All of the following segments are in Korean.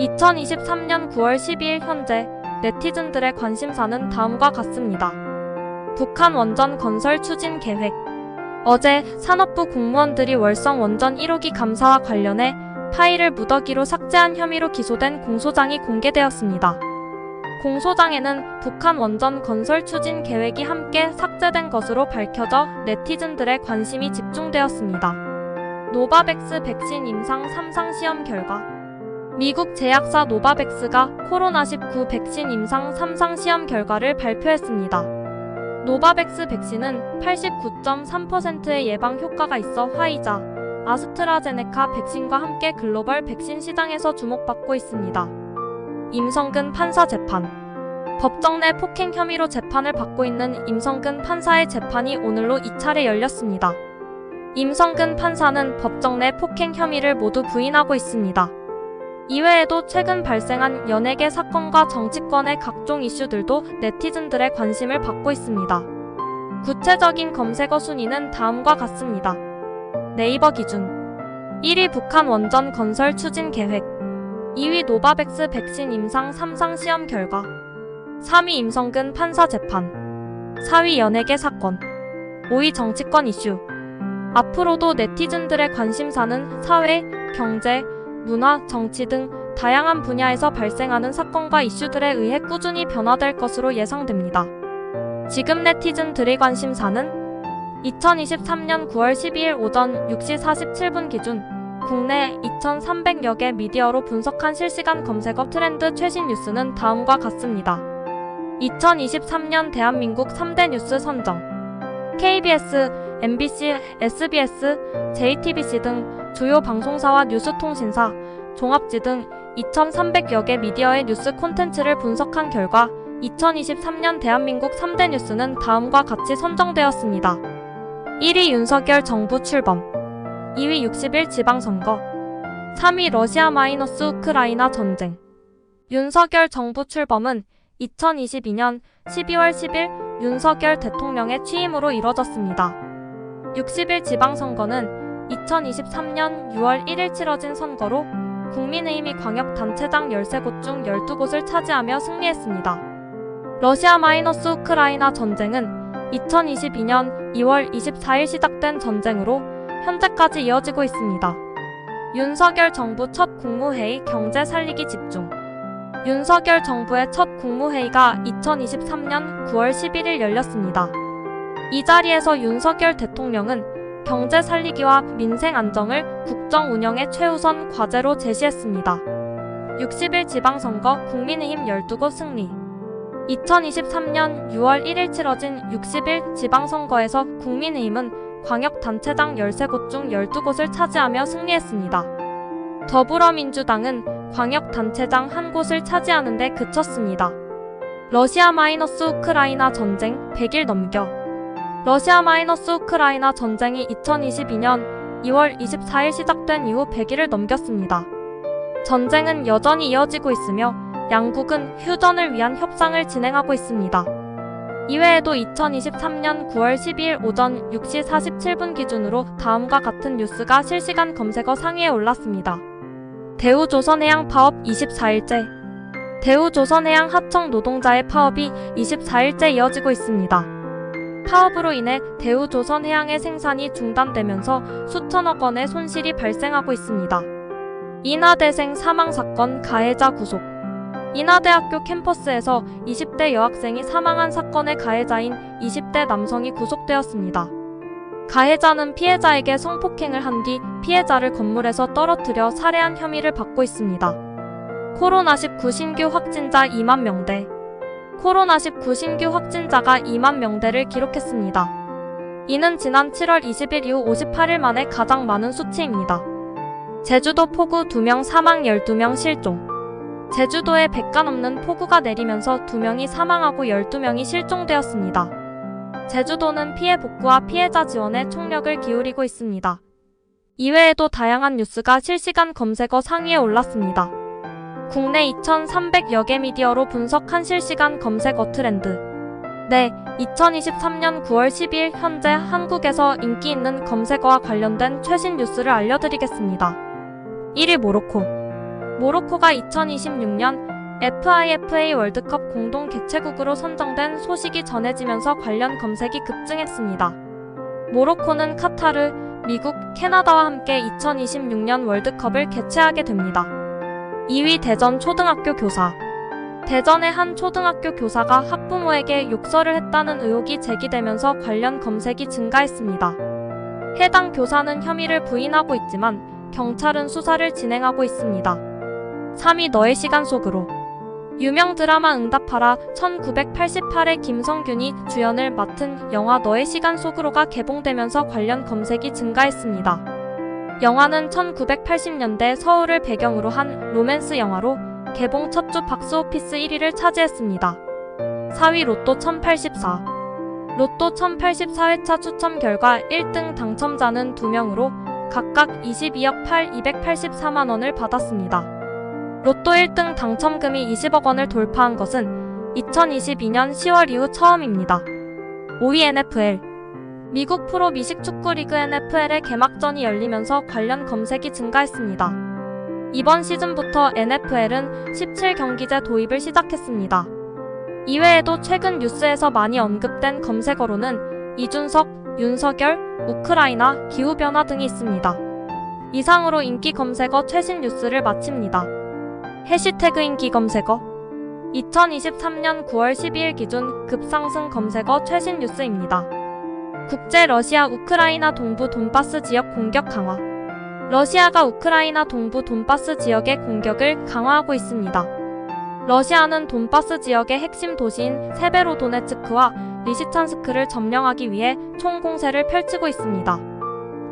2023년 9월 12일 현재 네티즌들의 관심사는 다음과 같습니다. 북한 원전 건설 추진 계획. 어제 산업부 공무원들이 월성 원전 1호기 감사와 관련해 파일을 무더기로 삭제한 혐의로 기소된 공소장이 공개되었습니다. 공소장에는 북한 원전 건설 추진 계획이 함께 삭제된 것으로 밝혀져 네티즌들의 관심이 집중되었습니다. 노바백스 백신 임상 3상 시험 결과. 미국 제약사 노바백스가 코로나19 백신 임상 3상 시험 결과를 발표했습니다. 노바백스 백신은 89.3%의 예방 효과가 있어 화이자, 아스트라제네카 백신과 함께 글로벌 백신 시장에서 주목받고 있습니다. 임성근 판사 재판. 법정 내 폭행 혐의로 재판을 받고 있는 임성근 판사의 재판이 오늘로 2차례 열렸습니다. 임성근 판사는 법정 내 폭행 혐의를 모두 부인하고 있습니다. 이외에도 최근 발생한 연예계 사건과 정치권의 각종 이슈들도 네티즌들의 관심을 받고 있습니다. 구체적인 검색어 순위는 다음과 같습니다. 네이버 기준 1위 북한 원전 건설 추진 계획, 2위 노바백스 백신 임상 3상 시험 결과, 3위 임성근 판사 재판, 4위 연예계 사건, 5위 정치권 이슈. 앞으로도 네티즌들의 관심사는 사회, 경제, 문화, 정치 등 다양한 분야에서 발생하는 사건과 이슈들에 의해 꾸준히 변화될 것으로 예상됩니다. 지금 네티즌들의 관심사는 2023년 9월 12일 오전 6시 47분 기준 국내 2,300여 개 미디어로 분석한 실시간 검색어 트렌드 최신 뉴스는 다음과 같습니다. 2023년 대한민국 3대 뉴스 선정. KBS, MBC, SBS, JTBC 등 주요 방송사와 뉴스통신사, 종합지 등 2,300여 개 미디어의 뉴스 콘텐츠를 분석한 결과 2023년 대한민국 3대 뉴스는 다음과 같이 선정되었습니다. 1위 윤석열 정부 출범, 2위 60일 지방선거, 3위 러시아 마이너스 우크라이나 전쟁. 윤석열 정부 출범은 2022년 12월 10일 윤석열 대통령의 취임으로 이뤄졌습니다. 60일 지방선거는 2023년 6월 1일 치러진 선거로 국민의힘이 광역단체장 13곳 중 12곳을 차지하며 승리했습니다. 러시아 마이너스 우크라이나 전쟁은 2022년 2월 24일 시작된 전쟁으로 현재까지 이어지고 있습니다. 윤석열 정부 첫 국무회의 경제 살리기 집중. 윤석열 정부의 첫 국무회의가 2023년 9월 11일 열렸습니다. 이 자리에서 윤석열 대통령은 경제 살리기와 민생 안정을 국정 운영의 최우선 과제로 제시했습니다. 60일 지방선거 국민의힘 12곳 승리. 2023년 6월 1일 치러진 60일 지방선거에서 국민의힘은 광역단체장 13곳 중 12곳을 차지하며 승리했습니다. 더불어민주당은 광역단체장 1곳을 차지하는 데 그쳤습니다. 러시아 마이너스 우크라이나 전쟁 100일 넘겨. 러시아 마이너스 우크라이나 전쟁이 2022년 2월 24일 시작된 이후 100일을 넘겼습니다. 전쟁은 여전히 이어지고 있으며 양국은 휴전을 위한 협상을 진행하고 있습니다. 이외에도 2023년 9월 12일 오전 6시 47분 기준으로 다음과 같은 뉴스가 실시간 검색어 상위에 올랐습니다. 대우조선해양 파업 24일째. 대우조선해양 하청 노동자의 파업이 24일째 이어지고 있습니다. 파업으로 인해 대우조선해양의 생산이 중단되면서 수천억 원의 손실이 발생하고 있습니다. 인하대생 사망사건 가해자 구속. 인하대학교 캠퍼스에서 20대 여학생이 사망한 사건의 가해자인 20대 남성이 구속되었습니다. 가해자는 피해자에게 성폭행을 한 뒤 피해자를 건물에서 떨어뜨려 살해한 혐의를 받고 있습니다. 코로나19 신규 확진자 2만 명대. 코로나19 신규 확진자가 2만 명대를 기록했습니다. 이는 지난 7월 20일 이후 58일 만에 가장 많은 수치입니다. 제주도 폭우 2명 사망 12명 실종. 제주도에 100가 넘는 폭우가 내리면서 2명이 사망하고 12명이 실종되었습니다. 제주도는 피해 복구와 피해자 지원에 총력을 기울이고 있습니다. 이외에도 다양한 뉴스가 실시간 검색어 상위에 올랐습니다. 국내 2,300여 개 미디어로 분석한 실시간 검색어 트렌드. 네, 2023년 9월 12일 현재 한국에서 인기 있는 검색어와 관련된 최신 뉴스를 알려드리겠습니다. 1위 모로코. 모로코가 2026년 FIFA 월드컵 공동 개최국으로 선정된 소식이 전해지면서 관련 검색이 급증했습니다. 모로코는 카타르, 미국, 캐나다와 함께 2026년 월드컵을 개최하게 됩니다. 2위 대전 초등학교 교사. 대전의 한 초등학교 교사가 학부모에게 욕설을 했다는 의혹이 제기되면서 관련 검색이 증가했습니다. 해당 교사는 혐의를 부인하고 있지만 경찰은 수사를 진행하고 있습니다. 3위 너의 시간 속으로. 유명 드라마 응답하라 1988의 김성균이 주연을 맡은 영화 너의 시간 속으로가 개봉되면서 관련 검색이 증가했습니다. 영화는 1980년대 서울을 배경으로 한 로맨스 영화로 개봉 첫 주 박스오피스 1위를 차지했습니다. 4위 로또 1084. 로또 1084회차 추첨 결과 1등 당첨자는 2명으로 각각 22억 284만원을 받았습니다. 로또 1등 당첨금이 20억 원을 돌파한 것은 2022년 10월 이후 처음입니다. 5위 NFL. 미국 프로 미식축구 리그 NFL의 개막전이 열리면서 관련 검색이 증가했습니다. 이번 시즌부터 NFL은 17경기제 도입을 시작했습니다. 이외에도 최근 뉴스에서 많이 언급된 검색어로는 이준석, 윤석열, 우크라이나, 기후변화 등이 있습니다. 이상으로 인기 검색어 최신 뉴스를 마칩니다. 해시태그 인기 검색어 2023년 9월 12일 기준 급상승 검색어 최신 뉴스입니다. 국제 러시아 우크라이나 동부 돈바스 지역 공격 강화. 러시아가 우크라이나 동부 돈바스 지역의 공격을 강화하고 있습니다. 러시아는 돈바스 지역의 핵심 도시인 세베로도네츠크와 리시찬스크를 점령하기 위해 총공세를 펼치고 있습니다.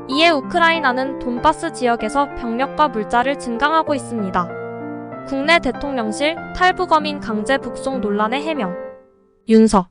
이에 우크라이나는 돈바스 지역에서 병력과 물자를 증강하고 있습니다. 국내 대통령실 탈북어민 강제 북송 논란의 해명. 윤석